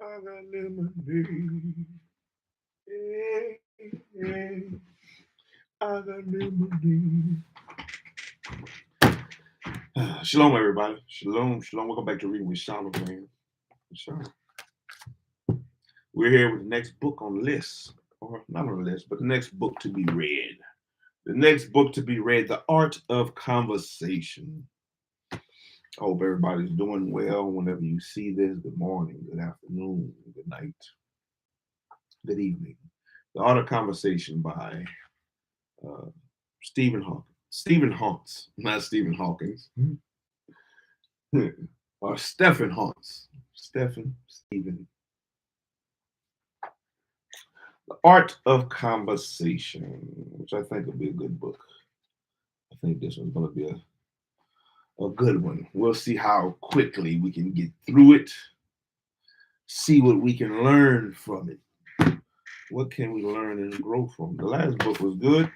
I got lemonade. Hey, hey, I got lemonade. Shalom, everybody. Shalom, shalom. Welcome back to Reading with Shilo, man. Sure. We're here with the next book on the list, or not on the list, but the next book to be read. The next book to be read, The Art of Conversation. I hope everybody's doing well whenever you see this. Good morning, good afternoon, good night, good evening. The Art of Conversation by uh, Stephen Hawking. Stephen Hawks, not Stephen Hawkins. Or Stephen Hawks. Stephen. The Art of Conversation, which I think will be a good book. I think this one's going to be a good one. We'll see how quickly we can get through it, see what we can learn from it. What can we learn and grow from? The last book was good.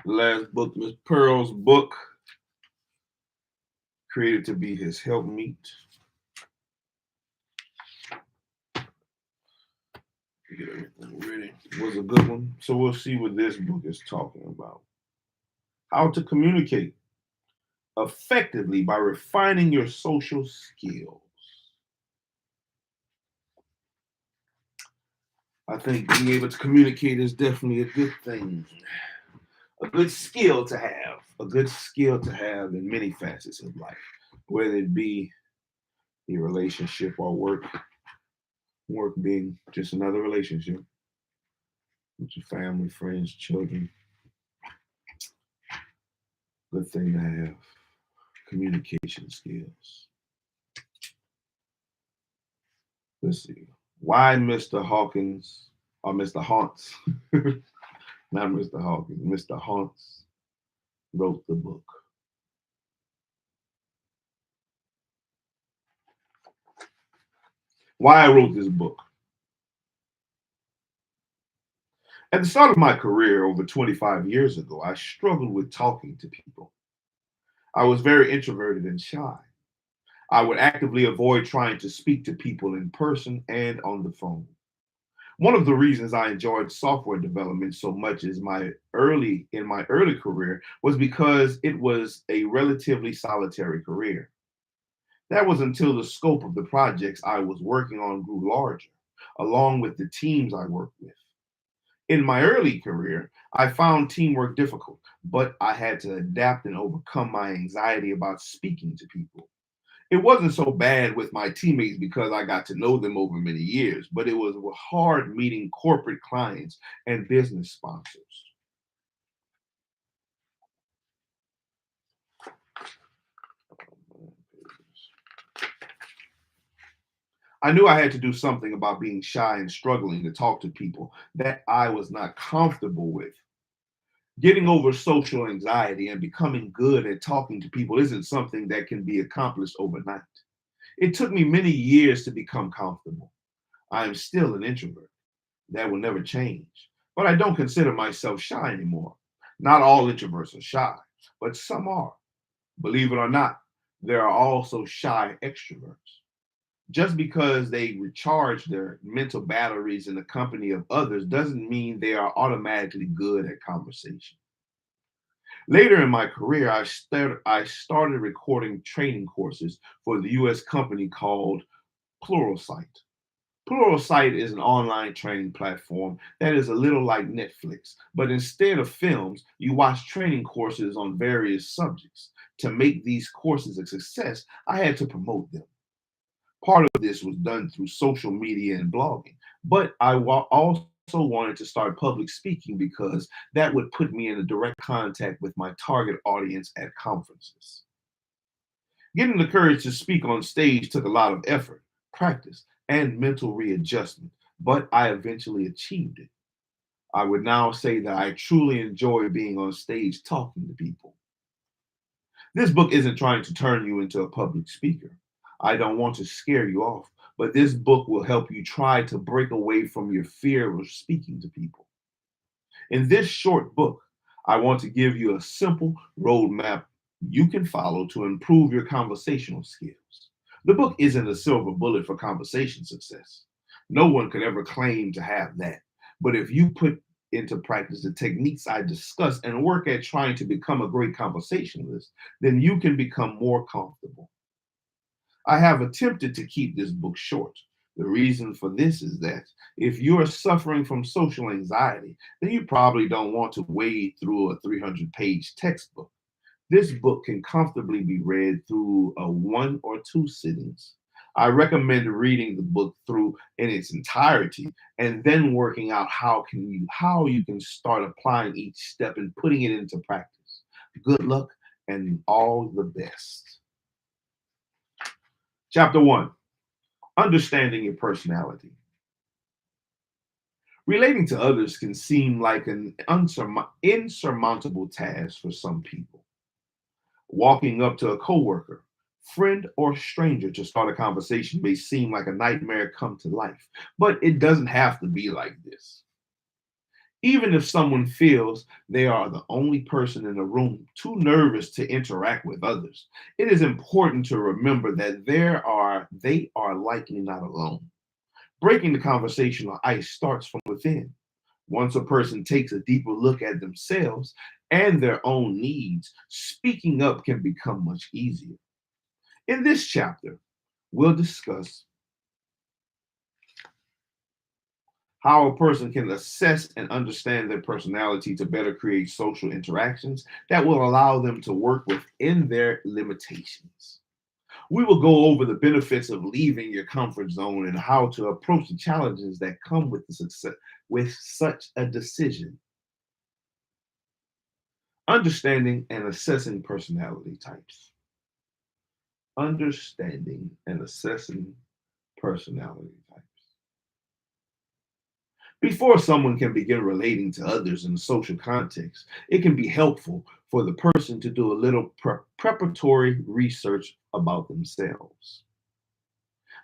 The last book, Miss Pearl's book, created to be his helpmeet. Get everything ready. It was a good one. So we'll see what this book is talking about. How to communicate effectively by refining your social skills. I think being able to communicate is definitely a good thing. A good skill to have. A good skill to have in many facets of life, whether it be your relationship or work. Work being just another relationship with your family, friends, children. Good thing to have. Communication skills. Let's see. Why Mr. Hawkins or Mr. Haunts, not Mr. Hawkins, Mr. Haunts wrote the book. Why I wrote this book. At the start of my career over 25 years ago, I struggled with talking to people. I was very introverted and shy. I would actively avoid trying to speak to people in person and on the phone. One of the reasons I enjoyed software development so much in my early career was because it was a relatively solitary career. That was until the scope of the projects I was working on grew larger, along with the teams I worked with. In my early career, I found teamwork difficult, but I had to adapt and overcome my anxiety about speaking to people. It wasn't so bad with my teammates because I got to know them over many years, but it was hard meeting corporate clients and business sponsors. I knew I had to do something about being shy and struggling to talk to people that I was not comfortable with. Getting over social anxiety and becoming good at talking to people isn't something that can be accomplished overnight. It took me many years to become comfortable. I am still an introvert. That will never change. But I don't consider myself shy anymore. Not all introverts are shy, but some are. Believe it or not, there are also shy extroverts. Just because they recharge their mental batteries in the company of others doesn't mean they are automatically good at conversation. Later in my career, I started recording training courses for the US company called Pluralsight. Pluralsight is an online training platform that is a little like Netflix, but instead of films, you watch training courses on various subjects. To make these courses a success, I had to promote them. Part of this was done through social media and blogging, but also wanted to start public speaking because that would put me in a direct contact with my target audience at conferences. Getting the courage to speak on stage took a lot of effort, practice, and mental readjustment, but I eventually achieved it. I would now say that I truly enjoy being on stage talking to people. This book isn't trying to turn you into a public speaker. I don't want to scare you off, but this book will help you try to break away from your fear of speaking to people. In this short book, I want to give you a simple roadmap you can follow to improve your conversational skills. The book isn't a silver bullet for conversation success. No one could ever claim to have that. But if you put into practice the techniques I discuss and work at trying to become a great conversationalist, then you can become more comfortable. I have attempted to keep this book short. The reason for this is that if you are suffering from social anxiety, then you probably don't want to wade through a 300-page textbook. This book can comfortably be read through a 1 or 2 sittings. I recommend reading the book through in its entirety and then working out how you can start applying each step and putting it into practice. Good luck and all the best. Chapter 1. Understanding your personality. Relating to others can seem like an insurmountable task for some people. Walking up to a coworker, friend, or stranger to start a conversation may seem like a nightmare come to life, but it doesn't have to be like this. Even if someone feels they are the only person in the room too nervous to interact with others, it is important to remember that they are likely not alone. Breaking the conversational ice starts from within. Once a person takes a deeper look at themselves and their own needs, speaking up can become much easier. In this chapter, we'll discuss how a person can assess and understand their personality to better create social interactions that will allow them to work within their limitations. We will go over the benefits of leaving your comfort zone and how to approach the challenges that come with such a decision. Understanding and assessing personality types. Understanding and assessing personality types. Before someone can begin relating to others in a social context, it can be helpful for the person to do a little preparatory research about themselves.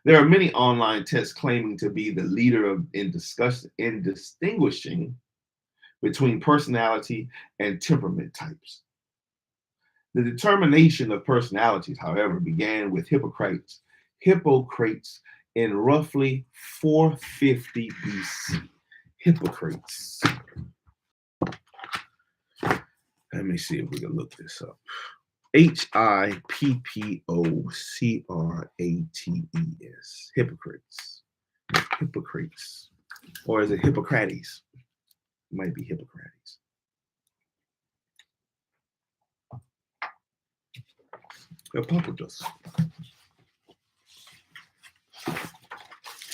There are many online tests claiming to be the leader in distinguishing between personality and temperament types. The determination of personalities, however, began with Hippocrates in roughly 450 BC. Hippocrates. Let me see if we can look this up. Hippocrates. Hippocrates. Hippocrates. Or is it Hippocrates? It might be Hippocrates. Hippocrates.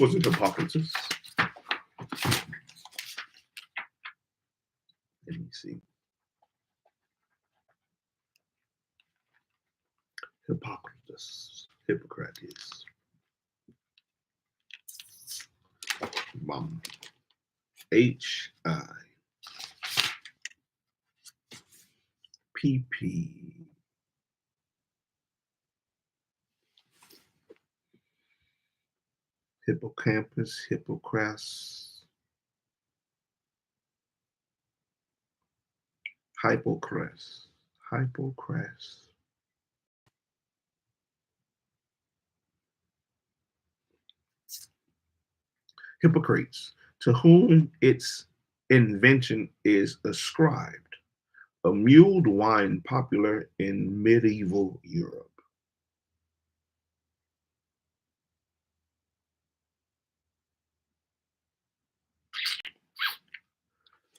Was it Hippocrates? Let me see. Hippocrates. Hippocrates. Hipp. Hippocampus, Hippocrates, Hippocrates. Hippocrates, to whom its invention is ascribed, a mulled wine popular in medieval Europe.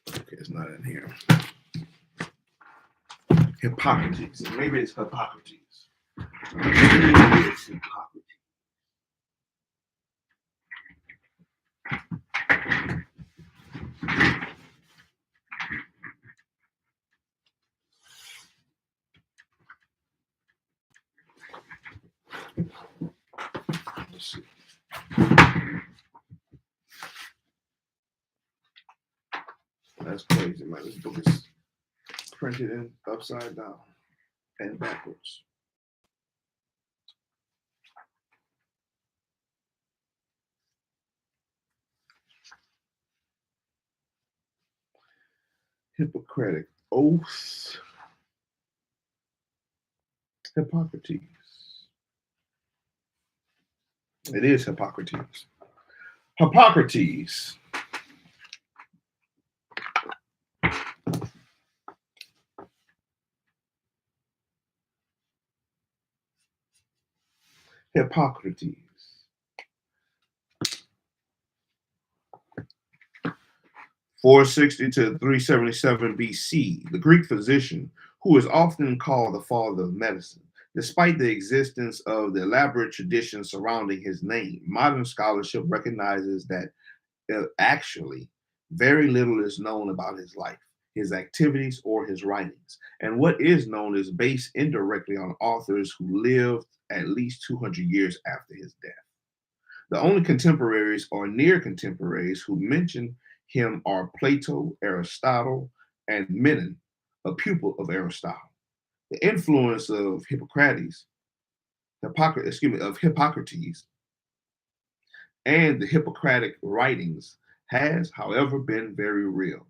Okay, it's not in here. Hippocrates. Maybe it's Hippocrates. Maybe it's Hippocrates. Let's see. That's crazy, man. This book is printed in upside down and backwards. Hippocratic oath. Hippocrates. It is Hippocrates. Hippocrates. Hippocrates. 460 to 377 BC, the Greek physician, who is often called the father of medicine. Despite the existence of the elaborate tradition surrounding his name, modern scholarship recognizes that actually very little is known about his life, his activities, or his writings. And what is known is based indirectly on authors who lived at least 200 years after his death. The only contemporaries or near contemporaries who mention him are Plato, Aristotle, and Menon, a pupil of Aristotle. The influence of Hippocrates, and the Hippocratic writings has, however, been very real.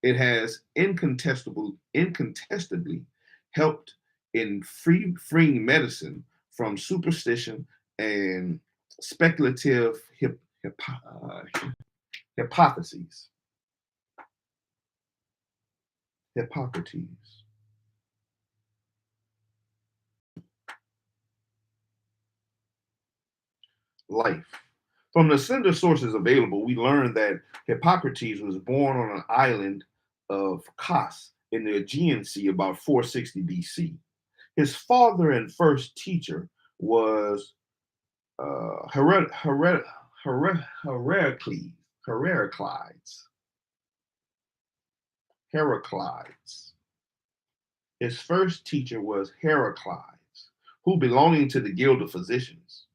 It has incontestably helped in freeing medicine from superstition and speculative hypotheses. Hippocrates. Life. From the slender sources available, we learn that Hippocrates was born on an island of Kos in the Aegean Sea about 460 BC. His father and first teacher was Heracles. Heraclides. His first teacher was Heraclides, who belonging to the Guild of Physicians.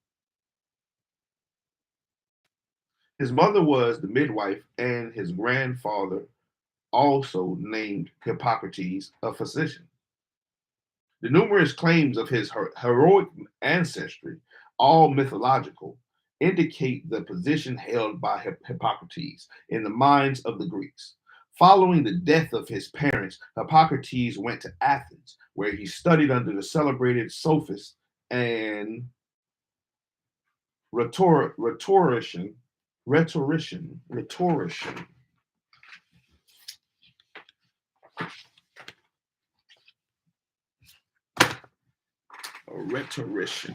His mother was the midwife, and his grandfather, also named Hippocrates, a physician. The numerous claims of his heroic ancestry, all mythological, indicate the position held by Hippocrates in the minds of the Greeks. Following the death of his parents, Hippocrates went to Athens, where he studied under the celebrated sophist and rhetorician, a rhetorician. Rhetorician.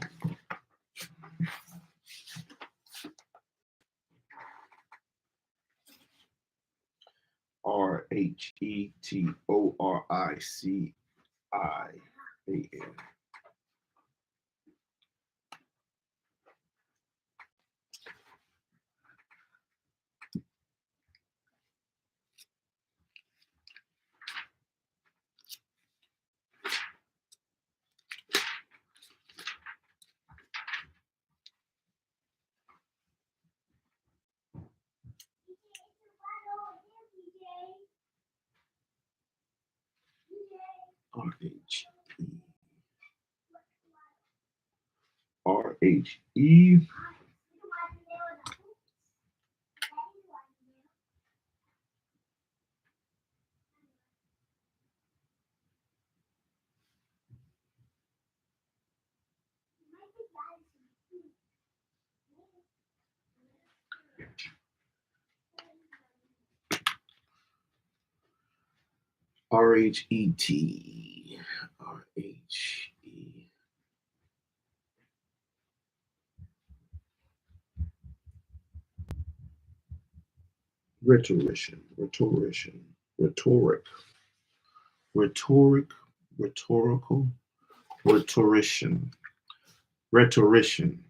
R-H-E. R-H-E-T. R-H-E. Rhetorician. Rhetorical, rhetorician, rhetorician.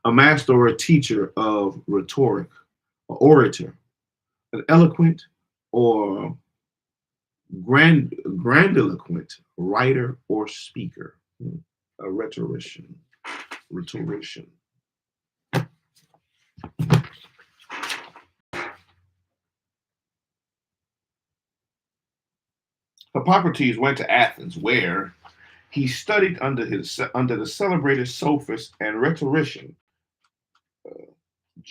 A master or a teacher of rhetoric, an orator, an eloquent or grandiloquent writer or speaker. A rhetorician. Hippocrates went to Athens, where he studied under the celebrated sophist and rhetorician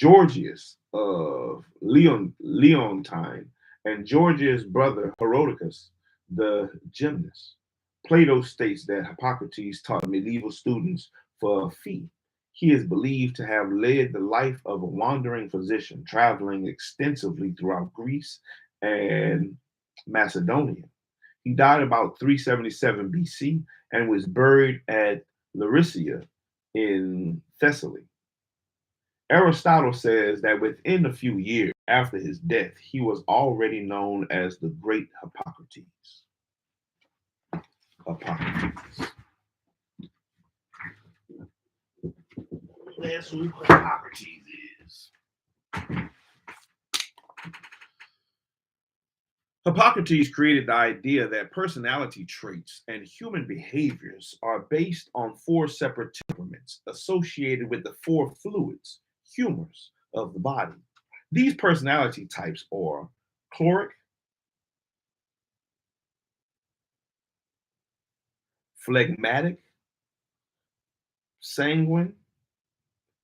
Gorgias of Leontine and George's brother Herodotus, the gymnast. Plato states that Hippocrates taught medieval students for a fee. He is believed to have led the life of a wandering physician, traveling extensively throughout Greece and Macedonia. He died about 377 BC and was buried at Larissa in Thessaly. Aristotle says that within a few years after his death, he was already known as the great Hippocrates. Hippocrates. That's who Hippocrates is. Hippocrates created the idea that personality traits and human behaviors are based on four separate temperaments associated with the four fluids, humors of the body. These personality types are choleric, phlegmatic, sanguine,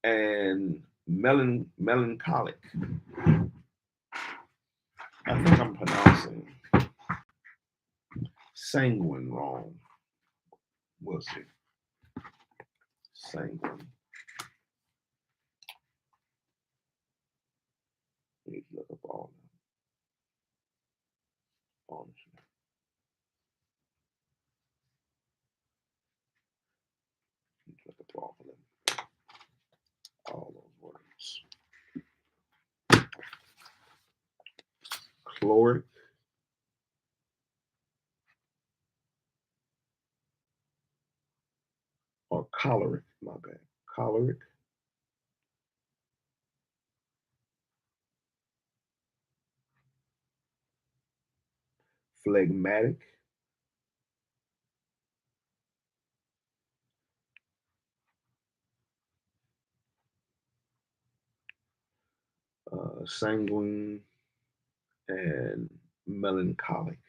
and melancholic. I think I'm pronouncing sanguine wrong. We'll see. Sanguine. Need to look up all of them. Need to look up all of them. All those words. Chloric. Or choleric, my bad. Choleric. Phlegmatic. Sanguine, and melancholic.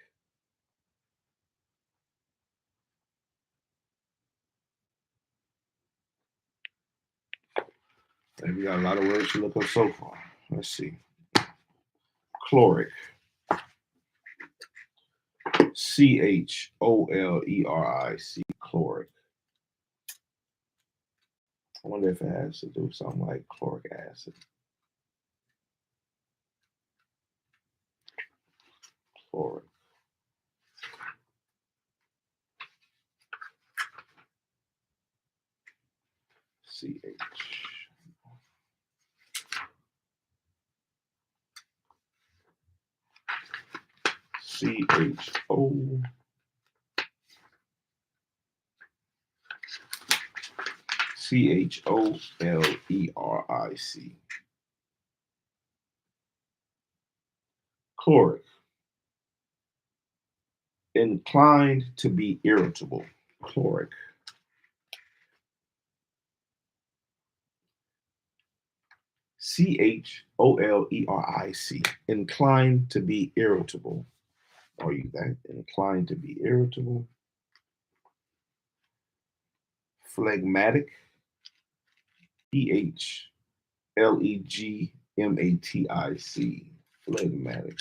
And we got a lot of words to look up so far. Let's see. Chloric. Choleric. Chloric. I wonder if it has to do something like chloric acid. Chloric. CH. CHO. CHOLERIC. Chloric. Inclined to be irritable. Chloric. CHOLERIC. Inclined to be irritable. Are you that inclined to be irritable? Phlegmatic. PHLEGMATIC. Phlegmatic.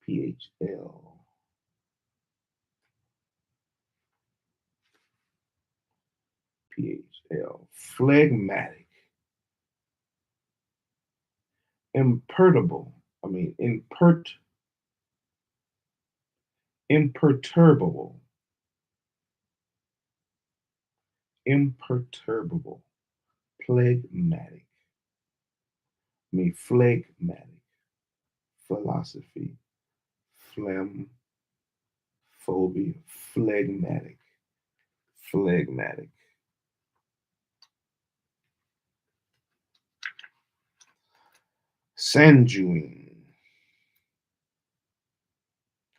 PHEPHL. PHL. Phlegmatic. Imperturbable. Imperturbable. Imperturbable. Phlegmatic. Phlegmatic. Philosophy. Phlegm. Phobia. Phlegmatic. Phlegmatic. Sanguine.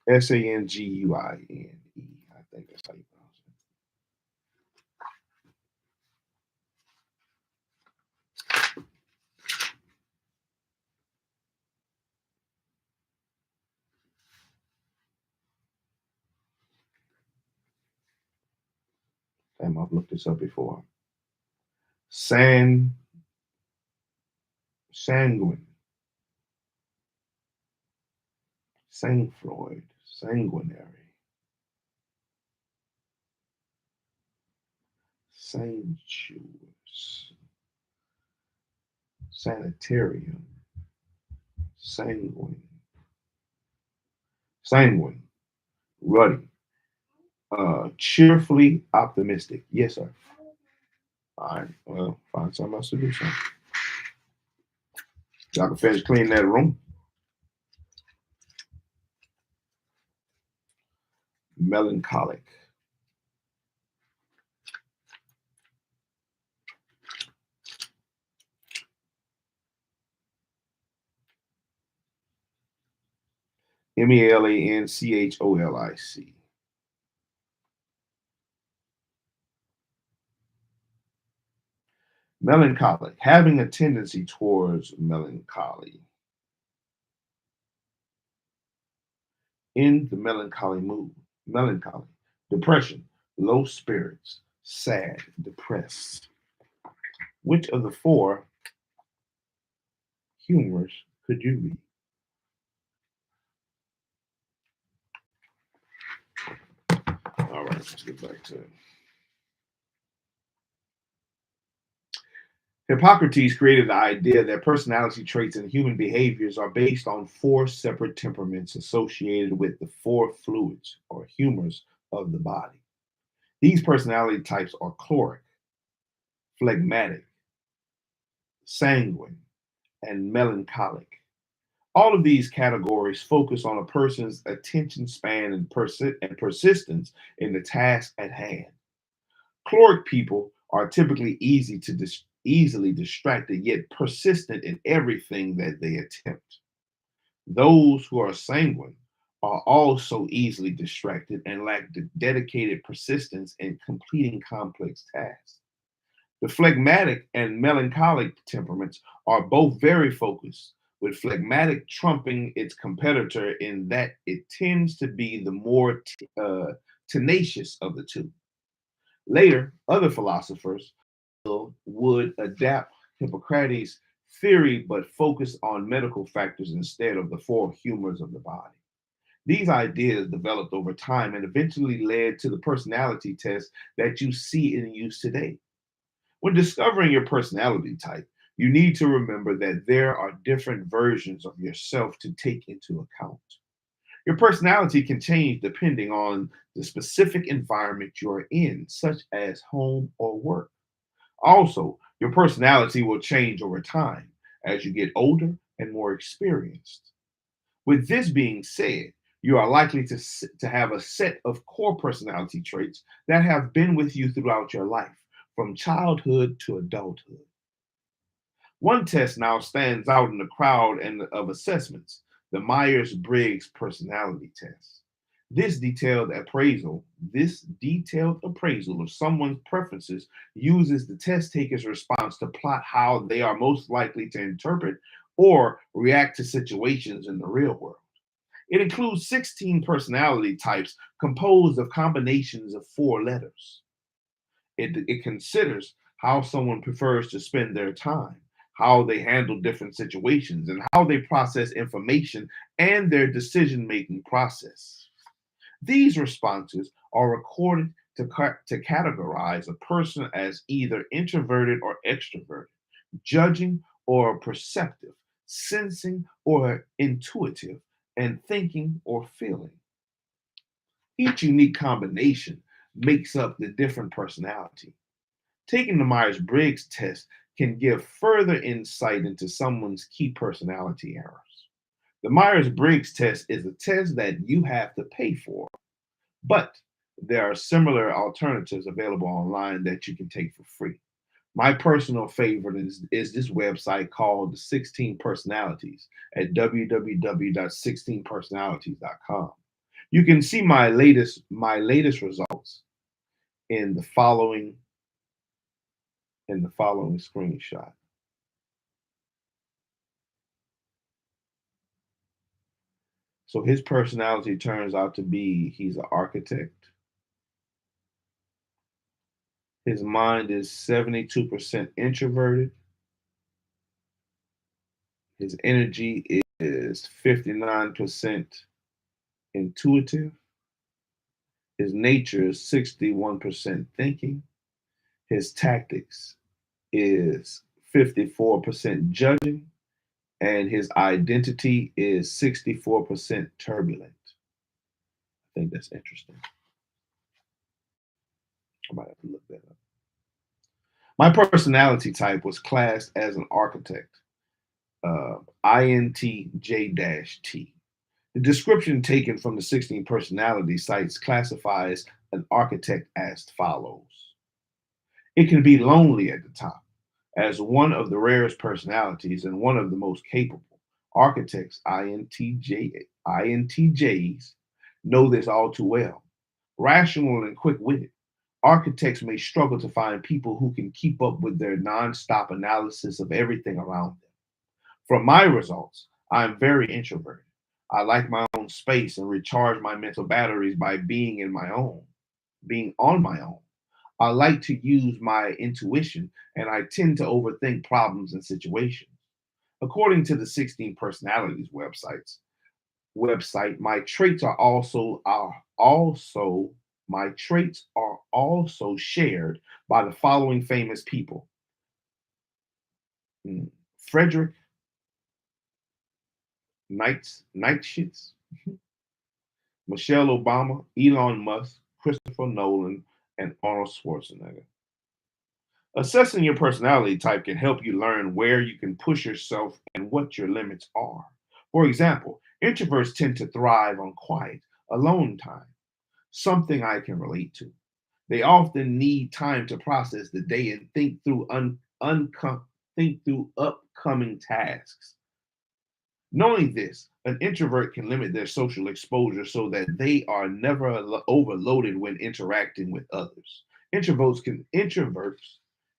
SANGUINE. I think that's how you pronounce it. Damn, I've looked this up before. San Sanguine. Sangfroid. Sanguinary. Sanctuous. Sanitarium. Sanguine. Sanguine. Ruddy. Cheerfully optimistic. Yes, sir. All right. Well, find something else to do, son. Y'all can finish cleaning that room. Melancholic. Melancholic. Melancholic. Having a tendency towards melancholy. In the melancholy mood. Melancholy. Depression. Low spirits. Sad. Depressed. Which of the four humors could you be? All right, let's get back to it. Hippocrates created the idea that personality traits and human behaviors are based on four separate temperaments associated with the four fluids or humors of the body. These personality types are choleric, phlegmatic, sanguine, and melancholic. All of these categories focus on a person's attention span and persistence in the task at hand. Choleric people are typically easily distracted, yet persistent in everything that they attempt. Those who are sanguine are also easily distracted and lack the dedicated persistence in completing complex tasks. The phlegmatic and melancholic temperaments are both very focused, with phlegmatic trumping its competitor in that it tends to be the more tenacious of the two. Later, other philosophers would adapt Hippocrates' theory but focus on medical factors instead of the four humors of the body. These ideas developed over time and eventually led to the personality test that you see in use today. When discovering your personality type, you need to remember that there are different versions of yourself to take into account. Your personality can change depending on the specific environment you are in, such as home or work. Also, your personality will change over time as you get older and more experienced. With this being said, you are likely to have a set of core personality traits that have been with you throughout your life, from childhood to adulthood. One test now stands out in the crowd and of assessments, the Myers-Briggs personality test. This detailed appraisal of someone's preferences uses the test taker's response to plot how they are most likely to interpret or react to situations in the real world. It includes 16 personality types composed of combinations of four letters. It considers how someone prefers to spend their time, how they handle different situations, and how they process information and their decision making process. These responses are recorded to categorize a person as either introverted or extroverted, judging or perceptive, sensing or intuitive, and thinking or feeling. Each unique combination makes up the different personality. Taking the Myers Briggs test can give further insight into someone's key personality errors. The Myers Briggs test is a test that you have to pay for, but there are similar alternatives available online that you can take for free. My personal favorite is this website called the 16 Personalities at www.16personalities.com. You can see my latest results in the following screenshot. So his personality turns out to be he's an architect, His mind is 72% introverted. His energy is 59% intuitive. His nature is 61% thinking. His tactics is 54% judging. And his identity is 64% turbulent. I think that's interesting. I might have to look that up. My personality type was classed as an architect, INTJ-T. The description taken from the 16 personality sites classifies an architect as follows. It can be lonely at the top, as one of the rarest personalities and one of the most capable. Architects, INTJs, know this all too well. Rational and quick witted, architects may struggle to find people who can keep up with their nonstop analysis of everything around them. From my results, I am very introverted. I like my own space and recharge my mental batteries by being on my own. I like to use my intuition and I tend to overthink problems and situations. According to the 16 personalities website, my traits are also shared by the following famous people. Frederick Nietzsche, Michelle Obama, Elon Musk, Christopher Nolan, and Arnold Schwarzenegger. Assessing your personality type can help you learn where you can push yourself and what your limits are. For example, introverts tend to thrive on quiet, alone time, something I can relate to. They often need time to process the day and think through upcoming tasks. Knowing this, an introvert can limit their social exposure so that they are never overloaded when interacting with others. Introverts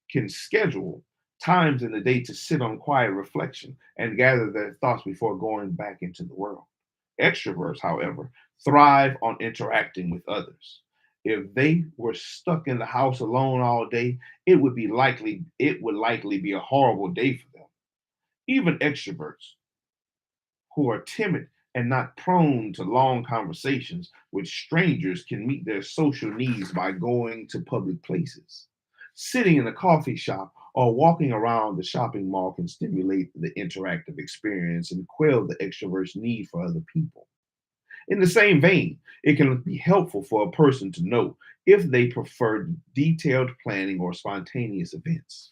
can schedule times in the day to sit on quiet reflection and gather their thoughts before going back into the world. Extroverts, however, thrive on interacting with others. If they were stuck in the house alone all day, it would likely be a horrible day for them. Even extroverts who are timid and not prone to long conversations with strangers can meet their social needs by going to public places. Sitting in a coffee shop or walking around the shopping mall can stimulate the interactive experience and quell the extrovert's need for other people. In the same vein, it can be helpful for a person to know if they prefer detailed planning or spontaneous events.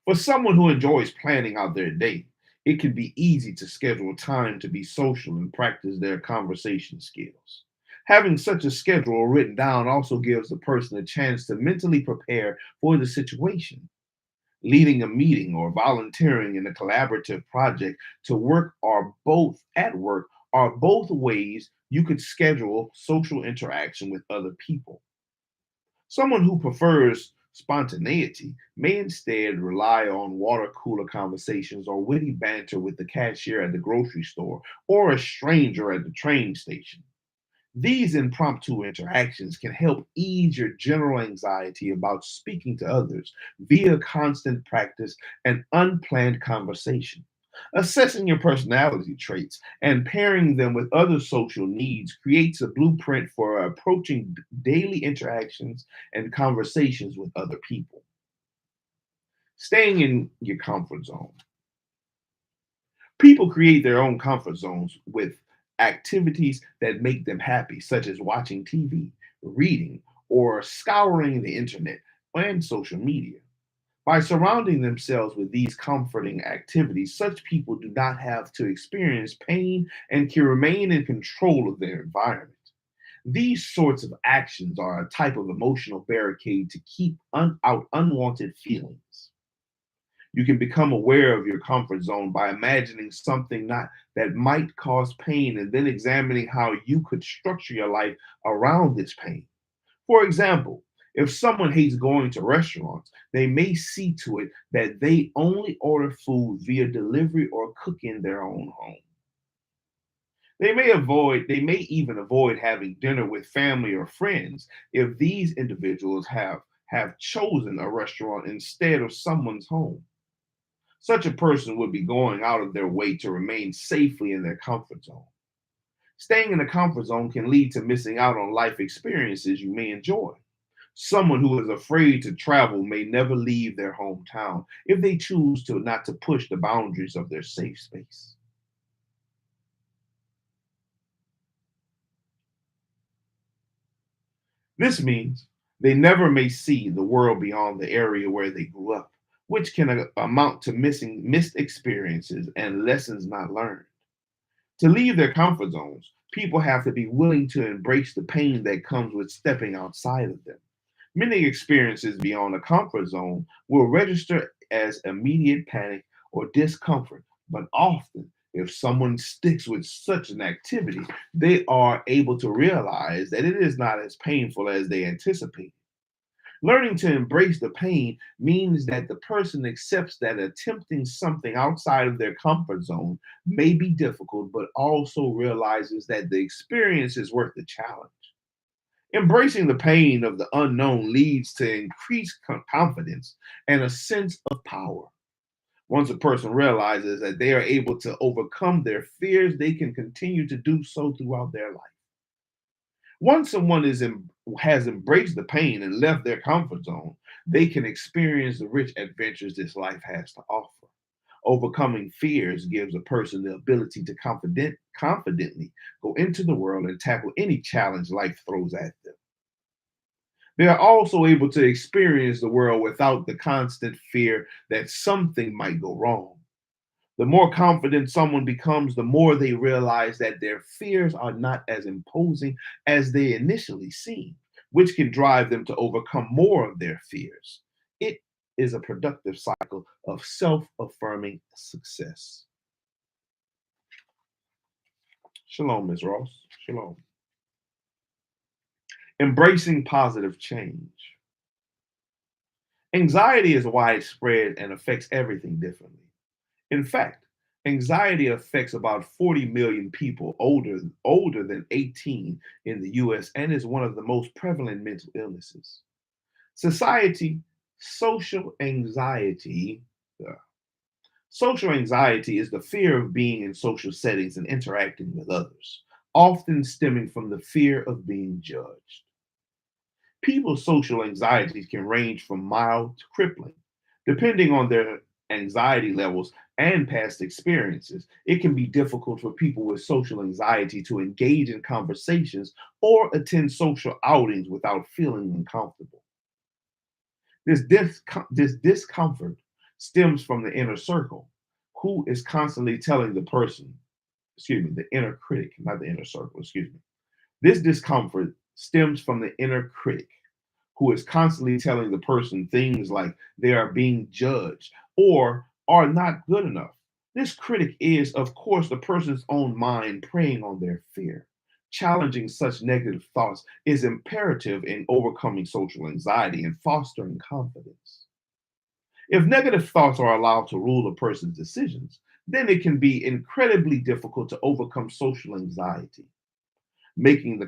For someone who enjoys planning out their day, it can be easy to schedule time to be social and practice their conversation skills. Having such a schedule written down also gives the person a chance to mentally prepare for the situation. Leading a meeting or volunteering in a collaborative project to work are both at work are both ways you could schedule social interaction with other people. Someone who prefers spontaneity may instead rely on water cooler conversations or witty banter with the cashier at the grocery store or a stranger at the train station. These impromptu interactions can help ease your general anxiety about speaking to others via constant practice and unplanned conversation. Assessing your personality traits and pairing them with other social needs creates a blueprint for approaching daily interactions and conversations with other people. Staying in your comfort zone. People create their own comfort zones with activities that make them happy, such as watching TV, reading, or scouring the internet and social media. By surrounding themselves with these comforting activities, such people do not have to experience pain and can remain in control of their environment. These sorts of actions are a type of emotional barricade to keep out unwanted feelings. You can become aware of your comfort zone by imagining something not that might cause pain and then examining how you could structure your life around this pain. For example, if someone hates going to restaurants, they may see to it that they only order food via delivery or cook in their own home. They may even avoid having dinner with family or friends if these individuals have chosen a restaurant instead of someone's home. Such a person would be going out of their way to remain safely in their comfort zone. Staying in the comfort zone can lead to missing out on life experiences you may enjoy. Someone who is afraid to travel may never leave their hometown if they choose to not to push the boundaries of their safe space. This means they never may see the world beyond the area where they grew up, which can amount to missing missed experiences and lessons not learned. To leave their comfort zones, people have to be willing to embrace the pain that comes with stepping outside of them. Many experiences beyond a comfort zone will register as immediate panic or discomfort, but often, if someone sticks with such an activity, they are able to realize that it is not as painful as they anticipated. Learning to embrace the pain means that the person accepts that attempting something outside of their comfort zone may be difficult, but also realizes that the experience is worth the challenge. Embracing the pain of the unknown leads to increased confidence and a sense of power. Once a person realizes that they are able to overcome their fears, they can continue to do so throughout their life. Once has embraced the pain and left their comfort zone, they can experience the rich adventures this life has to offer. Overcoming fears gives a person the ability to confidently go into the world and tackle any challenge life throws at them. They are also able to experience the world without the constant fear that something might go wrong. The more confident someone becomes, the more they realize that their fears are not as imposing as they initially seem, which can drive them to overcome more of their fears. It is a productive cycle of self affirming success. Shalom, Ms. Ross. Shalom. Embracing positive change. Anxiety is widespread and affects everything differently. In fact, anxiety affects about 40 million people older than 18 in the US and is one of the most prevalent mental illnesses. Society, social anxiety. uh, Social anxiety is the fear of being in social settings and interacting with others, often stemming from the fear of being judged. People's social anxieties can range from mild to crippling. Depending on their anxiety levels and past experiences, it can be difficult for people with social anxiety to engage in conversations or attend social outings without feeling uncomfortable. This discomfort stems from the inner circle, who is constantly telling the person, excuse me, the inner critic, not the inner circle, excuse me. This discomfort stems from the inner critic who is constantly telling the person things like they are being judged or are not good enough. This critic is, of course, the person's own mind preying on their fear. Challenging such negative thoughts is imperative in overcoming social anxiety and fostering confidence. If negative thoughts are allowed to rule a person's decisions, then it can be incredibly difficult to overcome social anxiety. Making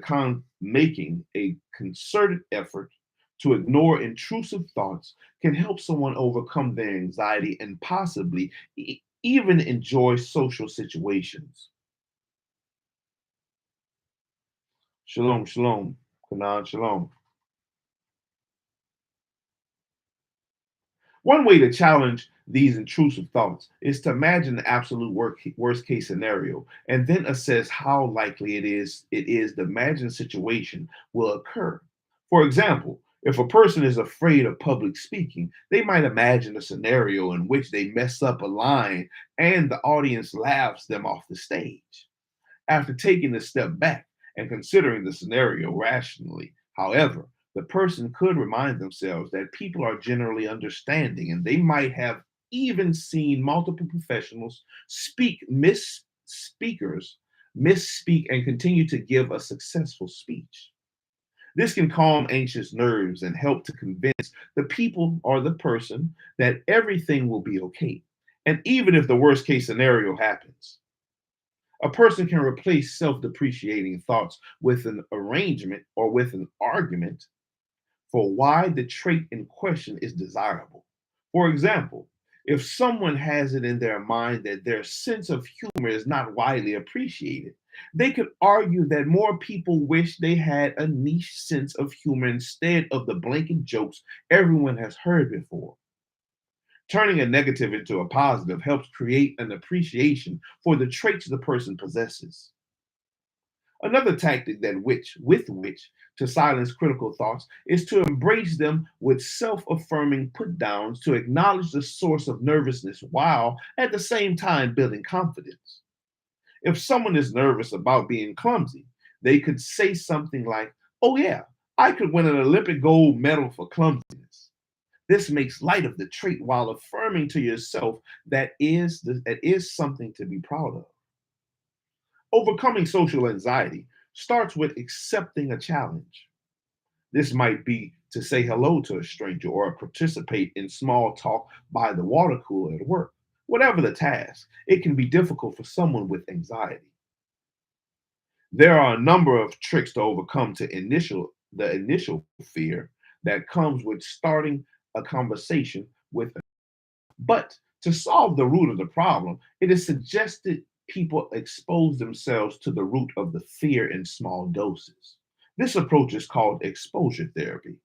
a concerted effort to ignore intrusive thoughts can help someone overcome their anxiety and possibly even enjoy social situations. Shalom, shalom, Kanan, shalom. One way to challenge these intrusive thoughts is to imagine the absolute worst case scenario and then assess how likely it is the imagined situation will occur. For example, if a person is afraid of public speaking, they might imagine a scenario in which they mess up a line and the audience laughs them off the stage. After taking a step back and considering the scenario rationally, however, the person could remind themselves that people are generally understanding and they might have even seen multiple professionals speakers misspeak and continue to give a successful speech. This can calm anxious nerves and help to convince the people or the person that everything will be okay. And even if the worst case scenario happens, A person can replace self depreciating thoughts with an arrangement or with an argument for why the trait in question is desirable. For example, if someone has it in their mind that their sense of humor is not widely appreciated, they could argue that more people wish they had a niche sense of humor instead of the blanket jokes everyone has heard before. Turning a negative into a positive helps create an appreciation for the traits the person possesses. Another tactic with which to silence critical thoughts is to embrace them with self-affirming put downs to acknowledge the source of nervousness while at the same time building confidence. If someone is nervous about being clumsy, they could say something like, "Oh yeah, I could win an Olympic gold medal for clumsiness." This makes light of the trait while affirming to yourself that is something to be proud of. Overcoming social anxiety starts with accepting a challenge. This might be to say hello to a stranger or participate in small talk by the water cooler at work. Whatever the task, it can be difficult for someone with anxiety. There are a number of tricks to overcome the initial fear that comes with starting a conversation with. But to solve the root of the problem, it is suggested people expose themselves to the root of the fear in small doses. This approach is called exposure therapy.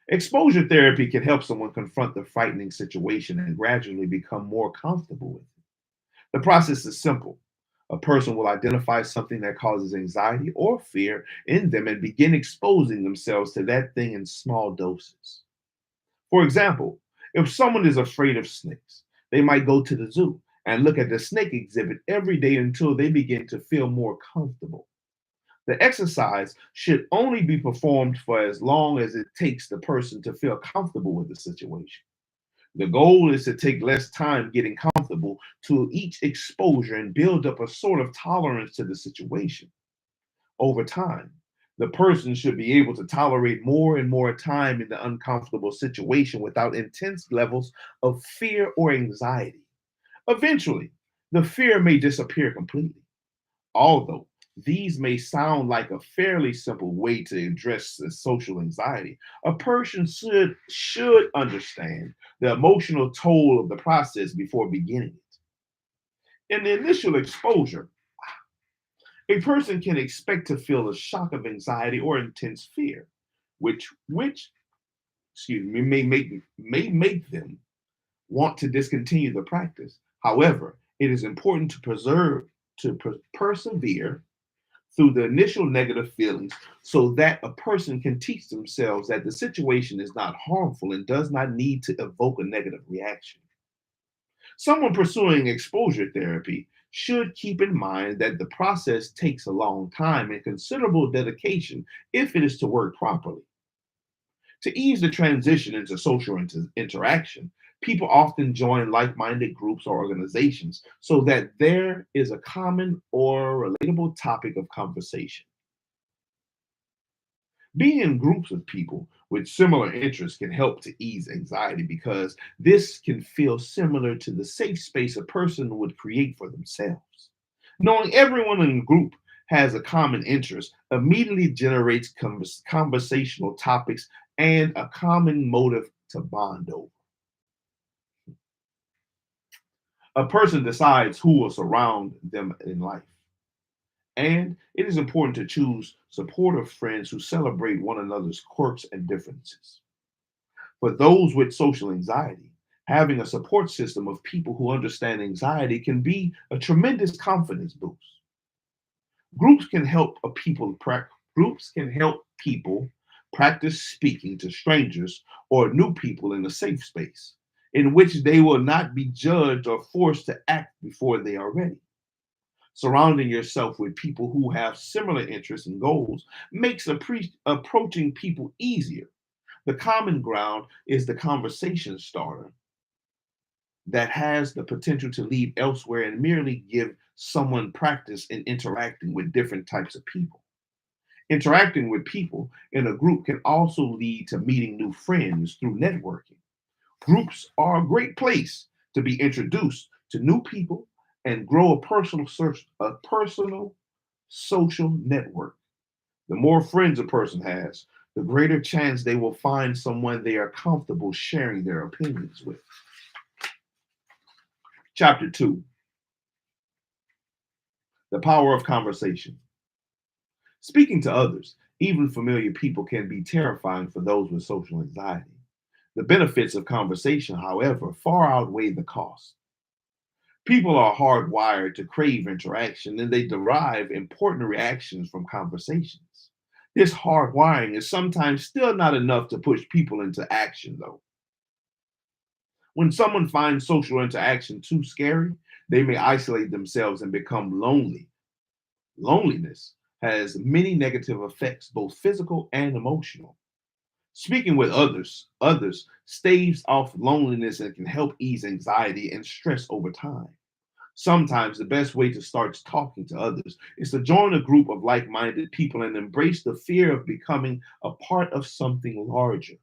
Exposure therapy can help someone confront the frightening situation and gradually become more comfortable with it. The process is simple. A person will identify something that causes anxiety or fear in them and begin exposing themselves to that thing in small doses. For example, if someone is afraid of snakes, they might go to the zoo and look at the snake exhibit every day until they begin to feel more comfortable. The exercise should only be performed for as long as it takes the person to feel comfortable with the situation. The goal is to take less time getting comfortable to each exposure and build up a sort of tolerance to the situation. Over time, the person should be able to tolerate more and more time in the uncomfortable situation without intense levels of fear or anxiety. Eventually, the fear may disappear completely. Although these may sound like a fairly simple way to address the social anxiety, a person should understand the emotional toll of the process before beginning it. In the initial exposure, a person can expect to feel a shock of anxiety or intense fear, which excuse me may make them want to discontinue the practice. However, it is important to persevere through the initial negative feelings so that a person can teach themselves that the situation is not harmful and does not need to evoke a negative reaction. Someone pursuing exposure therapy should keep in mind that the process takes a long time and considerable dedication if it is to work properly. To ease the transition into social interaction, people often join like minded groups or organizations so that there is a common or relatable topic of conversation. Being in groups of people with similar interests can help to ease anxiety because this can feel similar to the safe space a person would create for themselves. Knowing everyone in the group has a common interest immediately generates conversational topics and a common motive to bond over. A person decides who will surround them in life. And it is important to choose supportive friends who celebrate one another's quirks and differences. For those with social anxiety, having a support system of people who understand anxiety can be a tremendous confidence boost. Groups can help a people prac- Groups can help people practice speaking to strangers or new people in a safe space in which they will not be judged or forced to act before they are ready. Surrounding yourself with people who have similar interests and goals makes approaching people easier. The common ground is the conversation starter that has the potential to lead elsewhere and merely give someone practice in interacting with different types of people. Interacting with people in a group can also lead to meeting new friends through networking. Groups are a great place to be introduced to new people and grow a personal social network. The more friends a person has, the greater chance they will find someone they are comfortable sharing their opinions with. Chapter 2: The Power of Conversation. Speaking to others, even familiar people, can be terrifying for those with social anxiety. The benefits of conversation, however, far outweigh the costs. People are hardwired to crave interaction and they derive important reactions from conversations. This hardwiring is sometimes still not enough to push people into action, though. When someone finds social interaction too scary, they may isolate themselves and become lonely. Loneliness has many negative effects, both physical and emotional. Speaking with others staves off loneliness and can help ease anxiety and stress over time. Sometimes the best way to start talking to others is to join a group of like minded people and embrace the fear of becoming a part of something larger.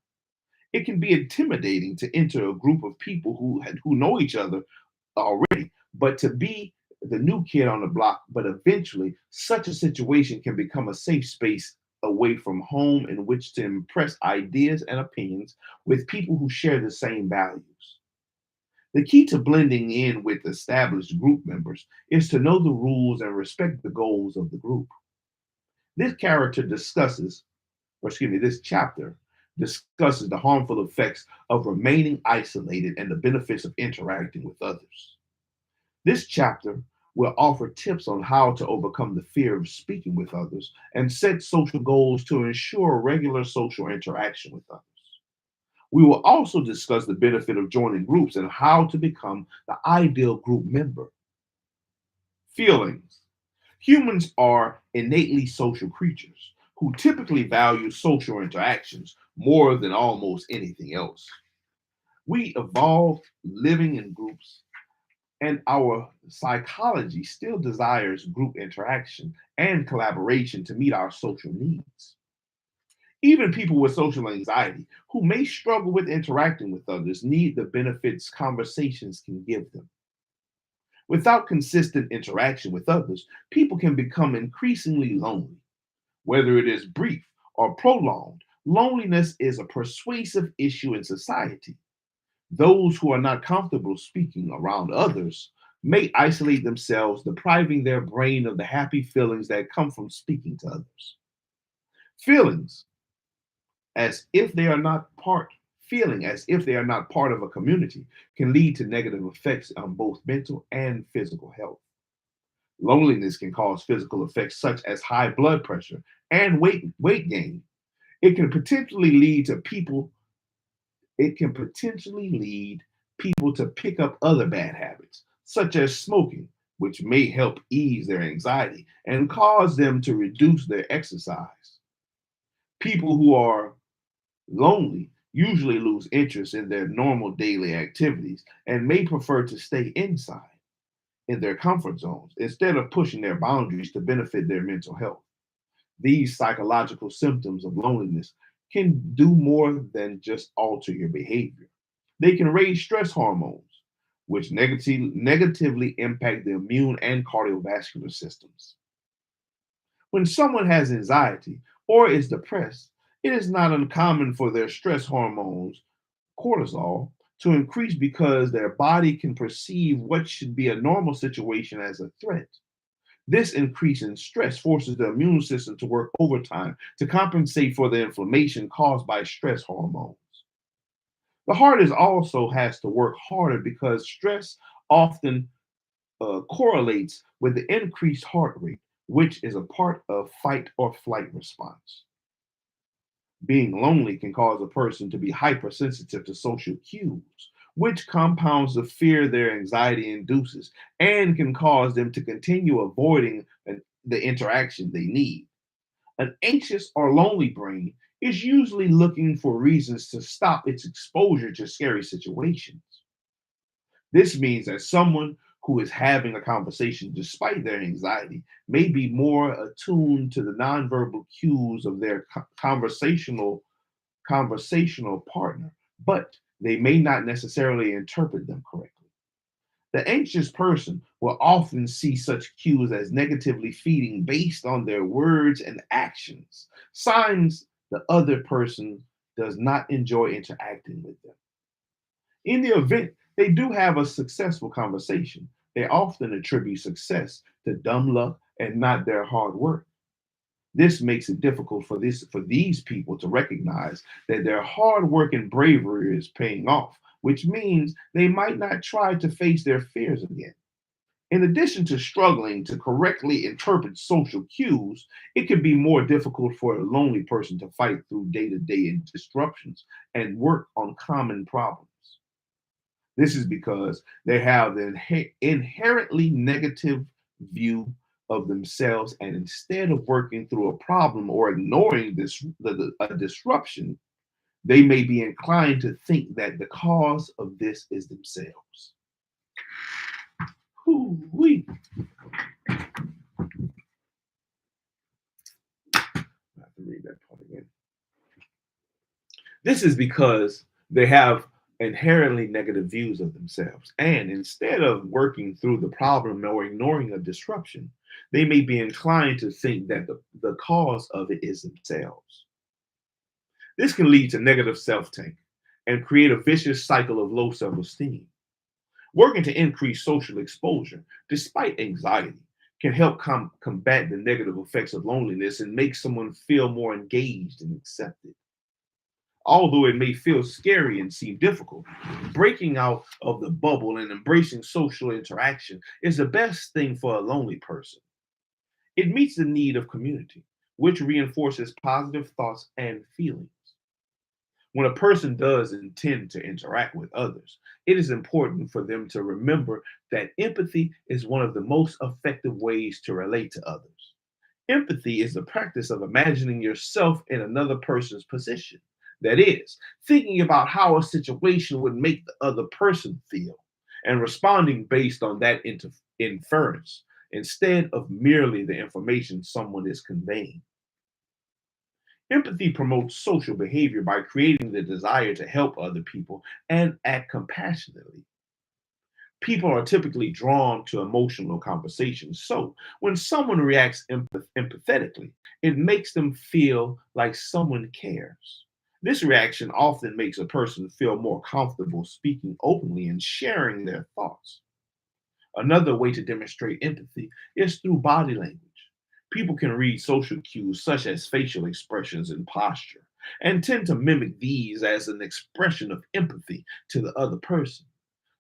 It can be intimidating to enter a group of people who know each other already, but to be the new kid on the block. But eventually, such a situation can become a safe space away from home in which to impress ideas and opinions with people who share the same values. The key to blending in with established group members is to know the rules and respect the goals of the group. This character discusses, or excuse me, this chapter discusses the harmful effects of remaining isolated and the benefits of interacting with others. This chapter will offer tips on how to overcome the fear of speaking with others and set social goals to ensure regular social interaction with others. We will also discuss the benefit of joining groups and how to become the ideal group member. Feelings. Humans are innately social creatures who typically value social interactions more than almost anything else. We evolved living in groups, and our psychology still desires group interaction and collaboration to meet our social needs. Even people with social anxiety who may struggle with interacting with others need the benefits conversations can give them. Without consistent interaction with others, people can become increasingly lonely. Whether it is brief or prolonged, loneliness is a persuasive issue in society. Those who are not comfortable speaking around others may isolate themselves, depriving their brain of the happy feelings that come from speaking to others. Feelings as if they are not part Feeling as if they are not part of a community can lead to negative effects on both mental and physical health. Loneliness can cause physical effects such as high blood pressure and weight gain. It can potentially lead to people it can potentially lead people to pick up other bad habits, such as smoking, which may help ease their anxiety and cause them to reduce their exercise. People who are lonely usually lose interest in their normal daily activities and may prefer to stay inside in their comfort zones instead of pushing their boundaries to benefit their mental health. These psychological symptoms of loneliness can do more than just alter your behavior. They can raise stress hormones, which negatively impact the immune and cardiovascular systems. When someone has anxiety or is depressed, it is not uncommon for their stress hormones, cortisol, to increase because their body can perceive what should be a normal situation as a threat. This increase in stress forces the immune system to work overtime to compensate for the inflammation caused by stress hormones. The heart is also has to work harder because stress often correlates with the increased heart rate, which is a part of fight or flight response. Being lonely can cause a person to be hypersensitive to social cues, which compounds the fear their anxiety induces and can cause them to continue avoiding the interaction they need. An anxious or lonely brain is usually looking for reasons to stop its exposure to scary situations. This means that someone who is having a conversation despite their anxiety may be more attuned to the nonverbal cues of their conversational partner, but they may not necessarily interpret them correctly. The anxious person will often see such cues as negatively feeding based on their words and actions, signs the other person does not enjoy interacting with them. In the event they do have a successful conversation, they often attribute success to dumb luck and not their hard work. This makes it difficult for these people to recognize that their hard work and bravery is paying off, which means they might not try to face their fears again. In addition to struggling to correctly interpret social cues, it can be more difficult for a lonely person to fight through day-to-day disruptions and work on common problems. This is because they have the inherently negative view of themselves, and instead of working through a problem or ignoring a disruption, they may be inclined to think that the cause of this is themselves. Whoo-wee. I have to read that part again. This is because they have inherently negative views of themselves. And instead of working through the problem or ignoring a disruption, they may be inclined to think that the cause of it is themselves. This can lead to negative self-tank and create a vicious cycle of low self-esteem. Working to increase social exposure, despite anxiety, can help combat the negative effects of loneliness and make someone feel more engaged and accepted. Although it may feel scary and seem difficult, breaking out of the bubble and embracing social interaction is the best thing for a lonely person. It meets the need of community, which reinforces positive thoughts and feelings. When a person does intend to interact with others, it is important for them to remember that empathy is one of the most effective ways to relate to others. Empathy is the practice of imagining yourself in another person's position. That is, thinking about how a situation would make the other person feel and responding based on that inference instead of merely the information someone is conveying. Empathy promotes social behavior by creating the desire to help other people and act compassionately. People are typically drawn to emotional conversations. So when someone reacts empathetically, it makes them feel like someone cares. This reaction often makes a person feel more comfortable speaking openly and sharing their thoughts. Another way to demonstrate empathy is through body language. People can read social cues such as facial expressions and posture and tend to mimic these as an expression of empathy to the other person.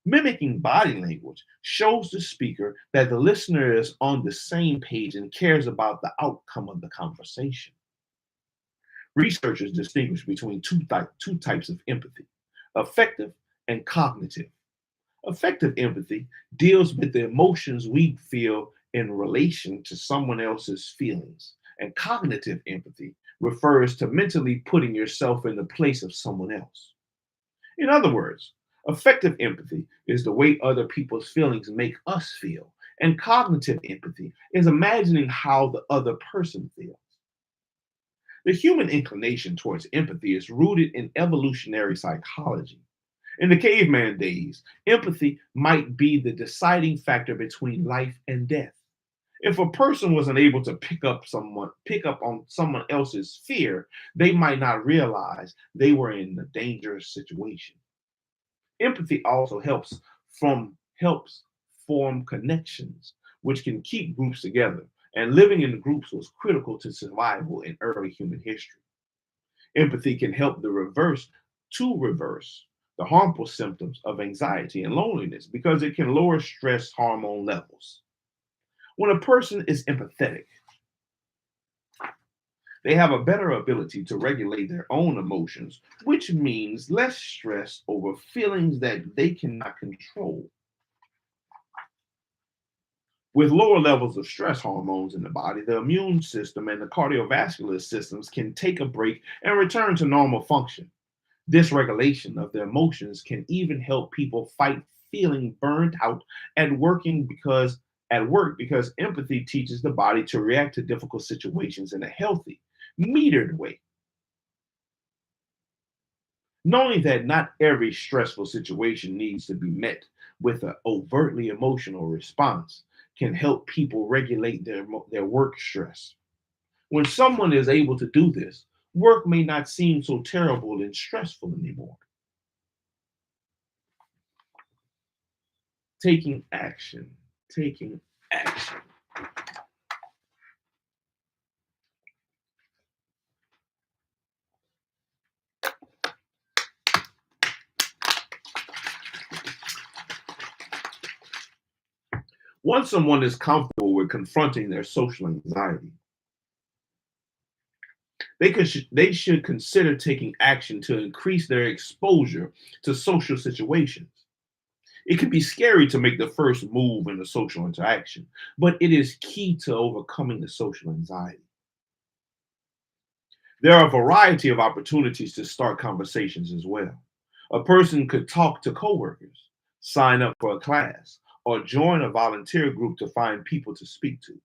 Mimicking body language shows the speaker that the listener is on the same page and cares about the outcome of the conversation. Researchers distinguish between two types of empathy: affective and cognitive. Affective empathy deals with the emotions we feel in relation to someone else's feelings, and cognitive empathy refers to mentally putting yourself in the place of someone else. In other words, affective empathy is the way other people's feelings make us feel, and cognitive empathy is imagining how the other person feels. The human inclination towards empathy is rooted in evolutionary psychology. In the caveman days, empathy might be the deciding factor between life and death. If a person was unable to pick up on someone else's fear, they might not realize they were in a dangerous situation. Empathy also helps form connections, which can keep groups together. And living in groups was critical to survival in early human history. Empathy can help reverse the harmful symptoms of anxiety and loneliness because it can lower stress hormone levels. When a person is empathetic, they have a better ability to regulate their own emotions, which means less stress over feelings that they cannot control. With lower levels of stress hormones in the body, the immune system and the cardiovascular systems can take a break and return to normal function. This regulation of their emotions can even help people fight feeling burned out at work because empathy teaches the body to react to difficult situations in a healthy, metered way. Knowing that not every stressful situation needs to be met with an overtly emotional response can help people regulate their work stress. When someone is able to do this, work may not seem so terrible and stressful anymore. Taking action, taking action. Once someone is comfortable with confronting their social anxiety, they should consider taking action to increase their exposure to social situations. It can be scary to make the first move in a social interaction, but it is key to overcoming the social anxiety. There are a variety of opportunities to start conversations as well. A person could talk to coworkers, sign up for a class, or join a volunteer group to find people to speak to.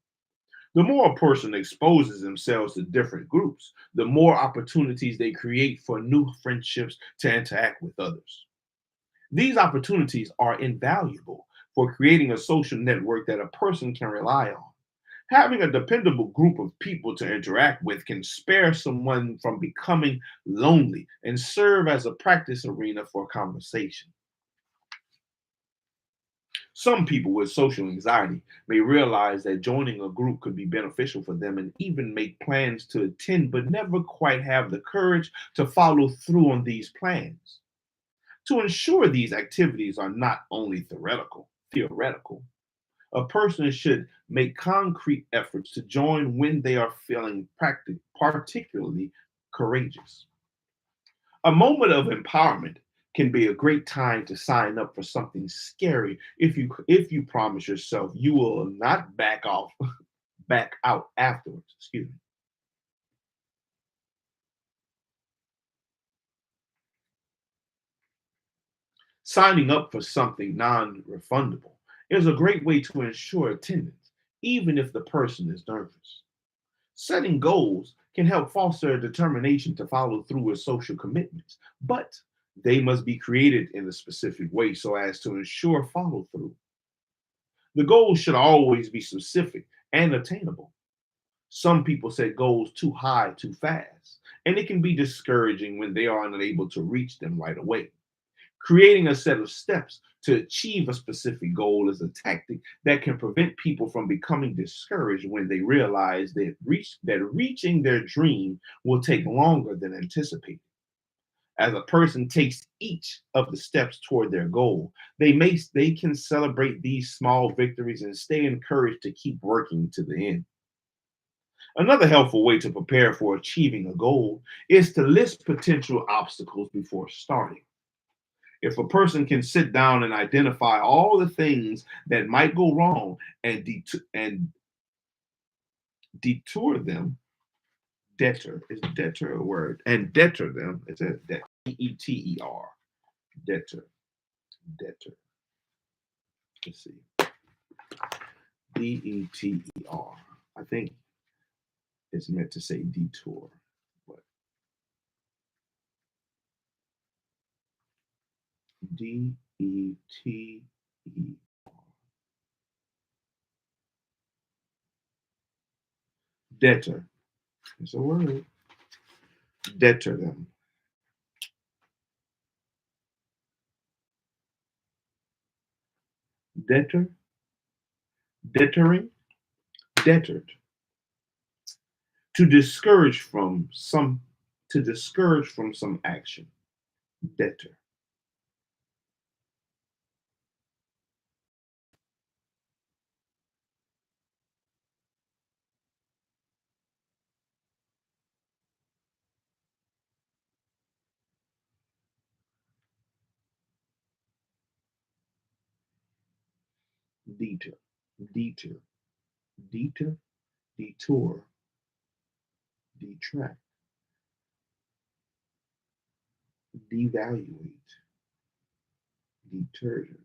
The more a person exposes themselves to different groups, the more opportunities they create for new friendships to interact with others. These opportunities are invaluable for creating a social network that a person can rely on. Having a dependable group of people to interact with can spare someone from becoming lonely and serve as a practice arena for conversation. Some people with social anxiety may realize that joining a group could be beneficial for them and even make plans to attend, but never quite have the courage to follow through on these plans. To ensure these activities are not only theoretical, a person should make concrete efforts to join when they are feeling particularly courageous. A moment of empowerment can be a great time to sign up for something scary if you promise yourself you will not back out afterwards. Excuse me. Signing up for something non-refundable is a great way to ensure attendance, even if the person is nervous. Setting goals can help foster a determination to follow through with social commitments, but they must be created in a specific way so as to ensure follow through. The goals should always be specific and attainable. Some people set goals too high too fast, and it can be discouraging when they are unable to reach them right away. Creating a set of steps to achieve a specific goal is a tactic that can prevent people from becoming discouraged when they realize that reaching their dream will take longer than anticipated. As a person takes each of the steps toward their goal, they can celebrate these small victories and stay encouraged to keep working to the end. Another helpful way to prepare for achieving a goal is to list potential obstacles before starting. If a person can sit down and identify all the things that might go wrong and detour them, deter a word, and deter them, it's a deter, deter, deter. Let's see, deter. I think it's meant to say detour, but deter. Deter. It's a word. Deter them. Deter. Deterring. Deterred. To discourage from some. To discourage from some action. Deter. Deter. Deter. Deter. Detour. Detract. Devaluate. Detergent.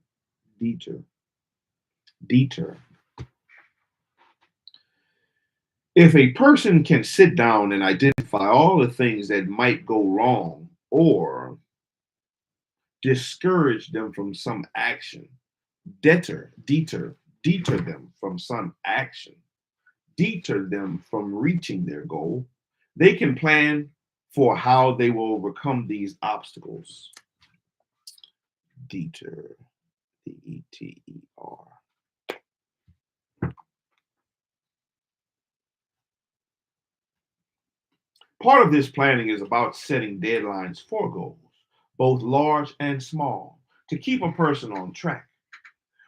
Deter. Deter. If a person can sit down and identify all the things that might go wrong or discourage them from some action, deter them from some action, deter them from reaching their goal. They can plan for how they will overcome these obstacles. Deter, Deter. Part of this planning is about setting deadlines for goals, both large and small, to keep a person on track.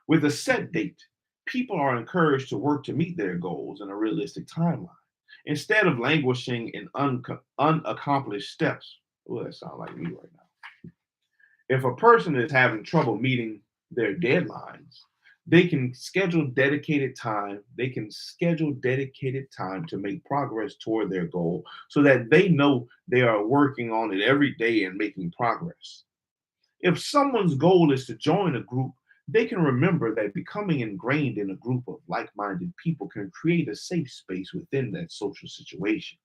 With a set date, people are encouraged to work to meet their goals in a realistic timeline instead of languishing in unaccomplished steps. Oh, that sounds like me right now. If a person is having trouble meeting their deadlines, they can schedule dedicated time. They can schedule dedicated time to make progress toward their goal so that they know they are working on it every day and making progress. If someone's goal is to join a group, they can remember that becoming ingrained in a group of like minded people can create a safe space within that social situation.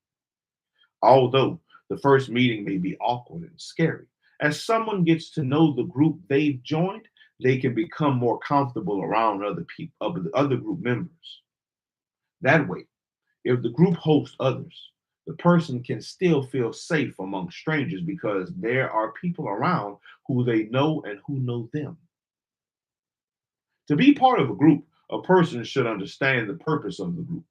Although the first meeting may be awkward and scary, as someone gets to know the group they've joined, they can become more comfortable around other people, other group members. That way, if the group hosts others, the person can still feel safe among strangers because there are people around who they know and who know them. To be part of a group, a person should understand the purpose of the group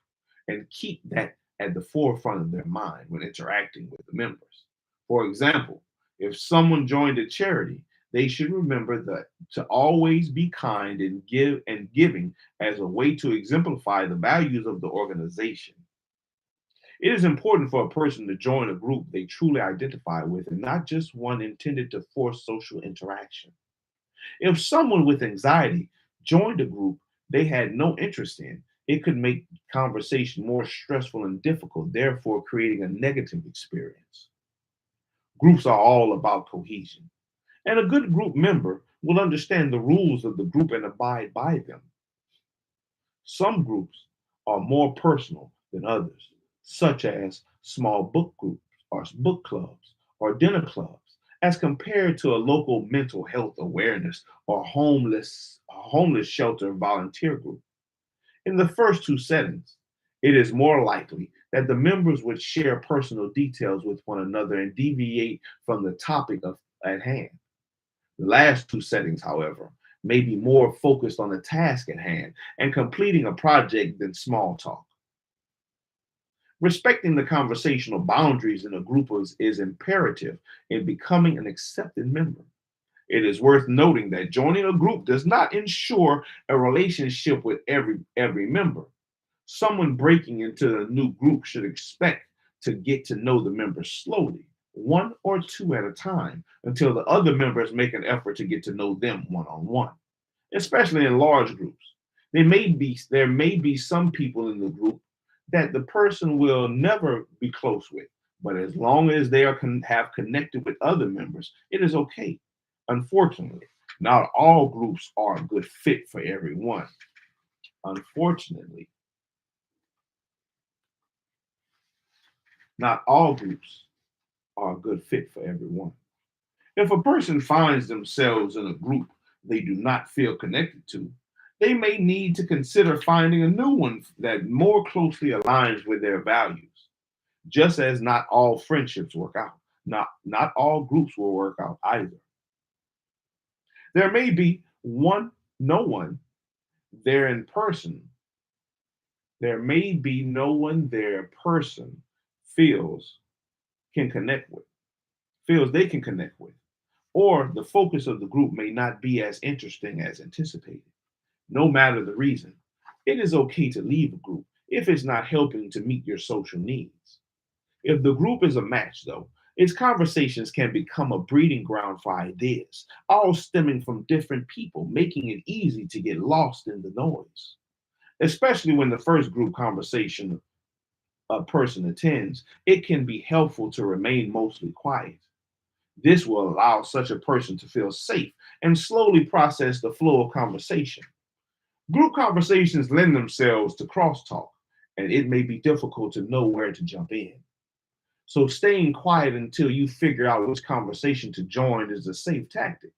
and keep that at the forefront of their mind when interacting with the members. For example, if someone joined a charity, they should remember that to always be kind and giving as a way to exemplify the values of the organization. It is important for a person to join a group they truly identify with and not just one intended to force social interaction. If someone with anxiety joined a group they had no interest in, it could make conversation more stressful and difficult, therefore creating a negative experience. Groups are all about cohesion, and a good group member will understand the rules of the group and abide by them. Some groups are more personal than others, such as small book groups or book clubs or dinner clubs, as compared to a local mental health awareness or homeless shelter volunteer group. In the first two settings, it is more likely that the members would share personal details with one another and deviate from the topic at hand. The last two settings, however, may be more focused on the task at hand and completing a project than small talk. Respecting the conversational boundaries in a group is imperative in becoming an accepted member. It is worth noting that joining a group does not ensure a relationship with every member. Someone breaking into a new group should expect to get to know the members slowly, one or two at a time, until the other members make an effort to get to know them one on one, especially in large groups. There may be some people in the group that the person will never be close with, but as long as have connected with other members, it is okay. Unfortunately, not all groups are a good fit for everyone. Unfortunately, not all groups are a good fit for everyone. If a person finds themselves in a group they do not feel connected to, they may need to consider finding a new one that more closely aligns with their values. Just as not all friendships work out, not all groups will work out either. There may be no one there in person. There may be no one their person feels can connect with, feels they can connect with, or the focus of the group may not be as interesting as anticipated. No matter the reason, it is okay to leave a group if it's not helping to meet your social needs. If the group is a match, though, its conversations can become a breeding ground for ideas, all stemming from different people, making it easy to get lost in the noise. Especially when the first group conversation a person attends, it can be helpful to remain mostly quiet. This will allow such a person to feel safe and slowly process the flow of conversation. Group conversations lend themselves to crosstalk, and it may be difficult to know where to jump in. So, staying quiet until you figure out which conversation to join is a safe tactic.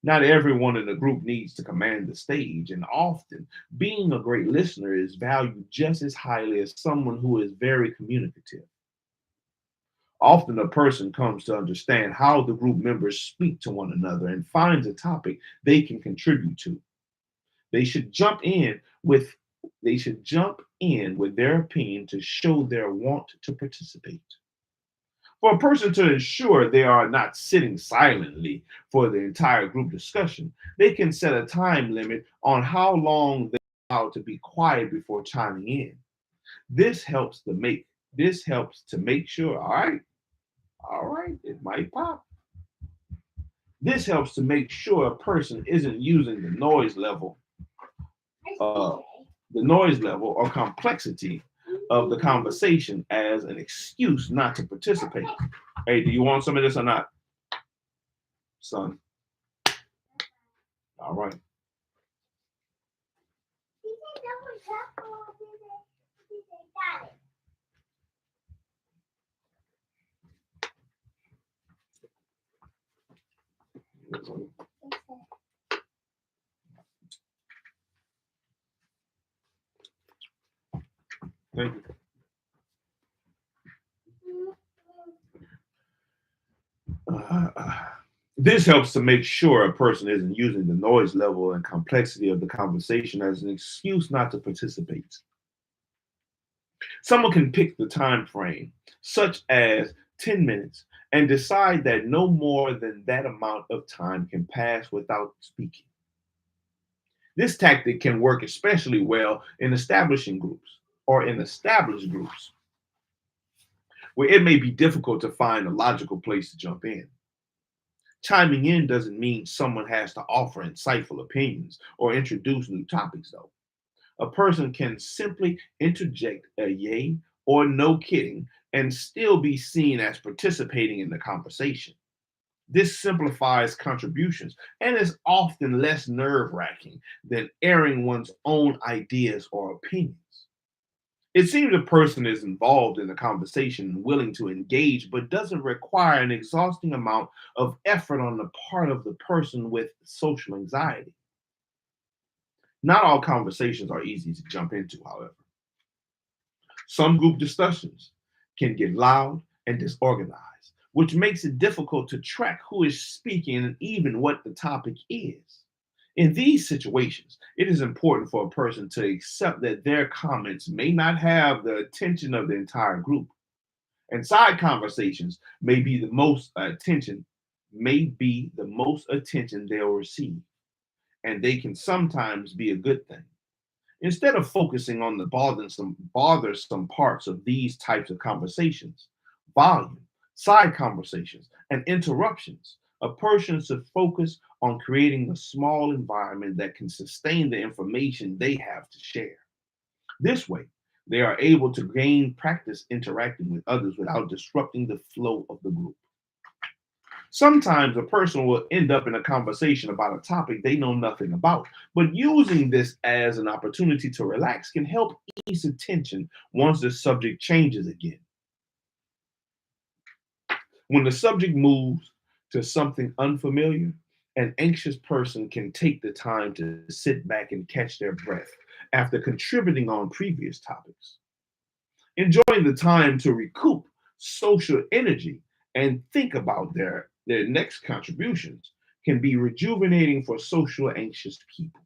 Not everyone in the group needs to command the stage, and often being a great listener is valued just as highly as someone who is very communicative. Often a person comes to understand how the group members speak to one another and finds a topic they can contribute to. They should jump in with they should jump in with their opinion to show their want to participate. For a person to ensure they are not sitting silently for the entire group discussion, they can set a time limit on how long they are allowed to be quiet before chiming in. This helps to make sure, all right, it might pop. This helps to make sure a person isn't using uh, the noise level or complexity of the conversation as an excuse not to participate. Hey, do you want some of this or not, son? All right. Thank you. This helps to make sure a person isn't using the noise level and complexity of the conversation as an excuse not to participate. Someone can pick the time frame, such as 10 minutes, and decide that no more than that amount of time can pass without speaking. This tactic can work especially well in establishing groups or in established groups where it may be difficult to find a logical place to jump in. Chiming in doesn't mean someone has to offer insightful opinions or introduce new topics, though. A person can simply interject a yay or no kidding and still be seen as participating in the conversation. This simplifies contributions and is often less nerve wracking than airing one's own ideas or opinions. It seems a person is involved in the conversation and willing to engage, but doesn't require an exhausting amount of effort on the part of the person with social anxiety. Not all conversations are easy to jump into, however. Some group discussions can get loud and disorganized, which makes it difficult to track who is speaking and even what the topic is. In these situations, it is important for a person to accept that their comments may not have the attention of the entire group, and side conversations may be the most attention they'll receive, and they can sometimes be a good thing. Instead of focusing on the bothersome parts of these types of conversations, volume, side conversations, and interruptions, a person should focus on creating a small environment that can sustain the information they have to share. This way, they are able to gain practice interacting with others without disrupting the flow of the group. Sometimes a person will end up in a conversation about a topic they know nothing about, but using this as an opportunity to relax can help ease the tension once the subject changes again. When the subject moves to something unfamiliar, an anxious person can take the time to sit back and catch their breath after contributing on previous topics. Enjoying the time to recoup social energy and think about their next contributions can be rejuvenating for social anxious people.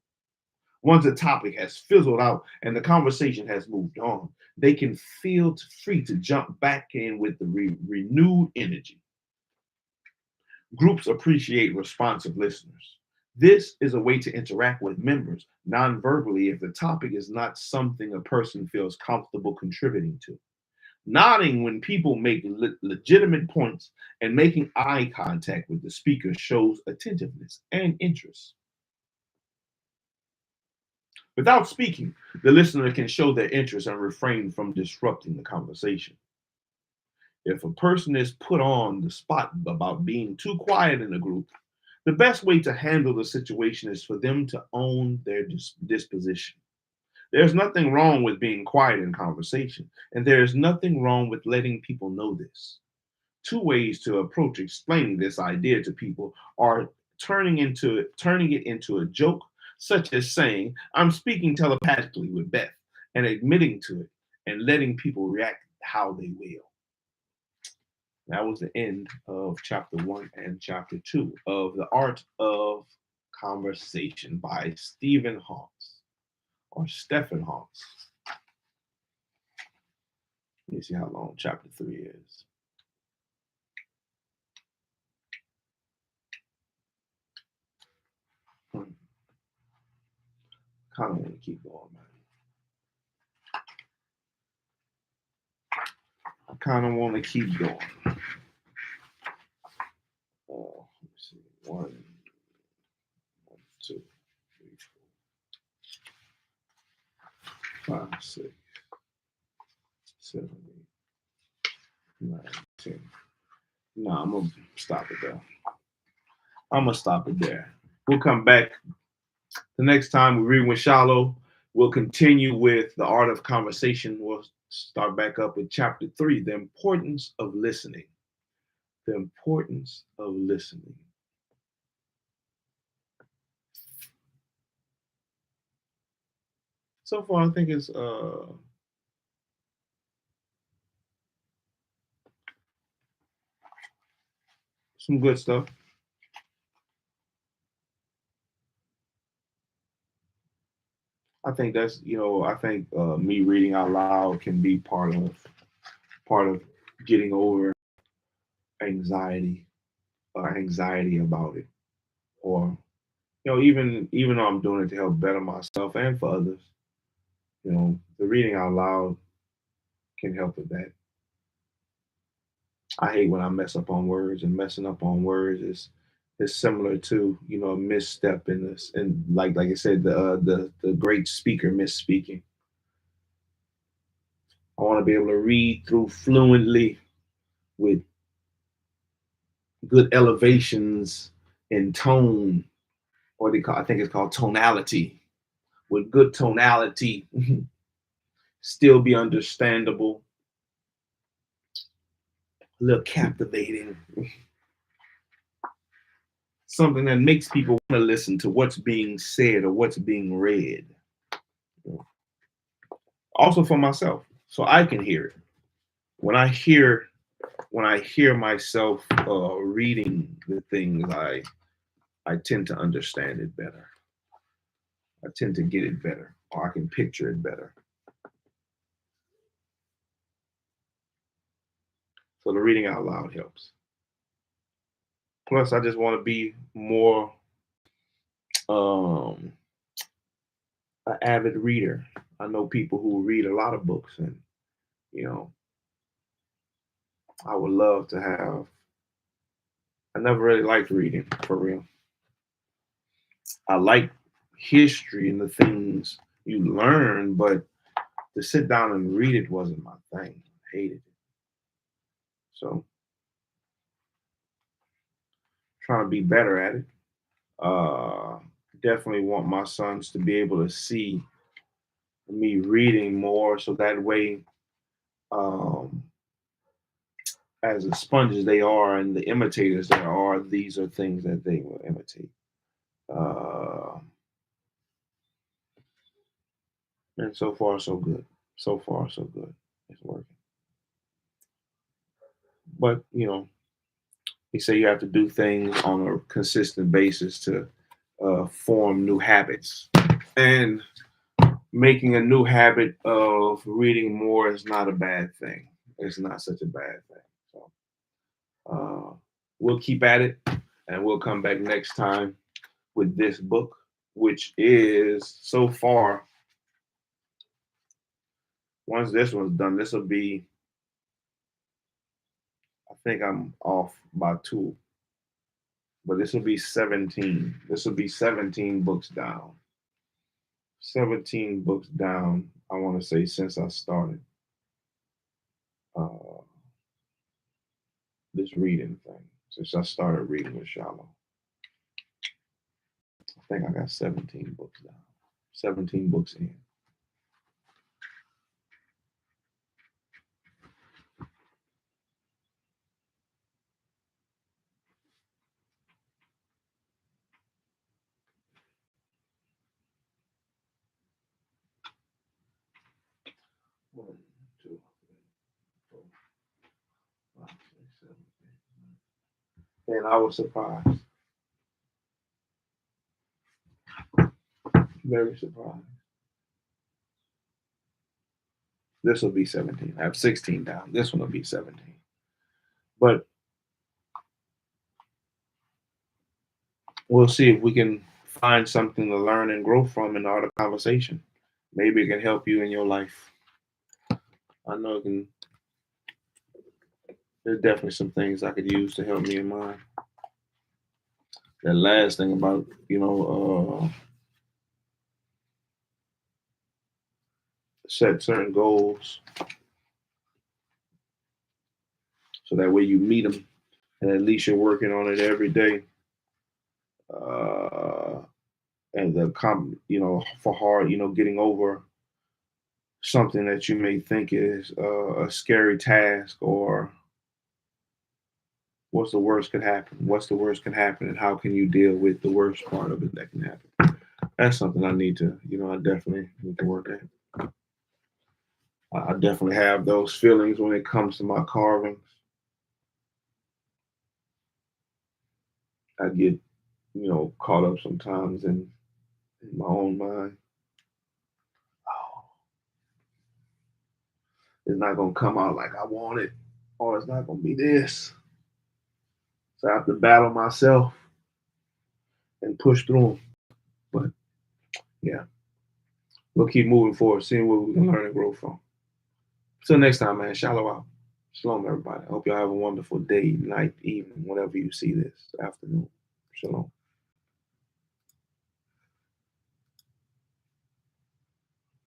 Once a topic has fizzled out and the conversation has moved on, they can feel free to jump back in with the renewed energy. Groups appreciate responsive listeners. This is a way to interact with members non-verbally if the topic is not something a person feels comfortable contributing to. Nodding when people make legitimate points and making eye contact with the speaker shows attentiveness and interest. Without speaking, the listener can show their interest and refrain from disrupting the conversation. If a person is put on the spot about being too quiet in a group, the best way to handle the situation is for them to own their disposition. There's nothing wrong with being quiet in conversation, and there is nothing wrong with letting people know this. Two ways to approach explaining this idea to people are turning it into a joke, such as saying, I'm speaking telepathically with Beth, and admitting to it and letting people react how they will. That was the end of chapter 1 and chapter 2 of The Art of Conversation by Stephen Hawks or Stephen Hawks. Let me see how long chapter 3 is. Kind of want to keep going, man. I kind of want to keep going. Let's see. 1, 2, 3, 4, 5, 6, 7, 8, 9, 10. No, I'm going to stop it there. We'll come back the next time we read with Shiloh. We'll continue with The Art of Conversation. We'll start back up with chapter 3, the importance of listening. The importance of listening. So far, I think it's some good stuff. I think that's, I think me reading out loud can be part of getting over anxiety or anxiety about it, or even though I'm doing it to help better myself and for others, the reading out loud can help with that. I hate when I mess up on words, and messing up on words is similar to a misstep in this, and like I said, the great speaker misspeaking. I want to be able to read through fluently with good elevations in tone, or I think it's called tonality, with good tonality, still be understandable, a little captivating, something that makes people want to listen to what's being said or what's being read. Also for myself, so I can hear it. When I hear myself reading the things, I tend to understand it better. I tend to get it better, or I can picture it better. So the reading out loud helps. Plus, I just want to be more an avid reader. I know people who read a lot of books, and I would love to have. I never really liked reading, for real. I like history and the things you learn, but to sit down and read it wasn't my thing. I hated it. So trying to be better at it. Definitely want my sons to be able to see me reading more, so that way, as the sponges they are and the imitators there are, these are things that they will imitate. And so far, so good. So far, so good. It's working. But, you say you have to do things on a consistent basis to form new habits. And making a new habit of reading more is not a bad thing. It's not such a bad thing. So we'll keep at it, and we'll come back next time with this book, which is so far, once this one's done, this will be, I think I'm off by 2, but this will be 17. This will be 17 books down. 17 books down, I want to say, since I started this reading thing, since I started reading with Shiloh. I think I got 17 books down, 17 books in. 1, 2, 3, 4, 5, 6, 7, 8, 9. And I was surprised. Very surprised. This will be 17. I have 16 down. This one will be 17. But we'll see if we can find something to learn and grow from in our conversation. Maybe it can help you in your life. I know it can. There's definitely some things I could use to help me in mine. That last thing about, set certain goals so that way you meet them and at least you're working on it every day. And for hard, getting over something that you may think is a scary task, or what's the worst could happen? What's the worst can happen, and how can you deal with the worst part of it that can happen? That's something I need to, I definitely need to work at. I definitely have those feelings when it comes to my carvings. I get, caught up sometimes in my own mind. Oh, it's not gonna come out like I want it, or it's not gonna be this. So I have to battle myself and push through them. But yeah, we'll keep moving forward, seeing what we can learn and grow from. Till next time, man. Shallow out. Shalom, everybody. I hope y'all have a wonderful day, night, evening, whenever you see this afternoon. Shalom.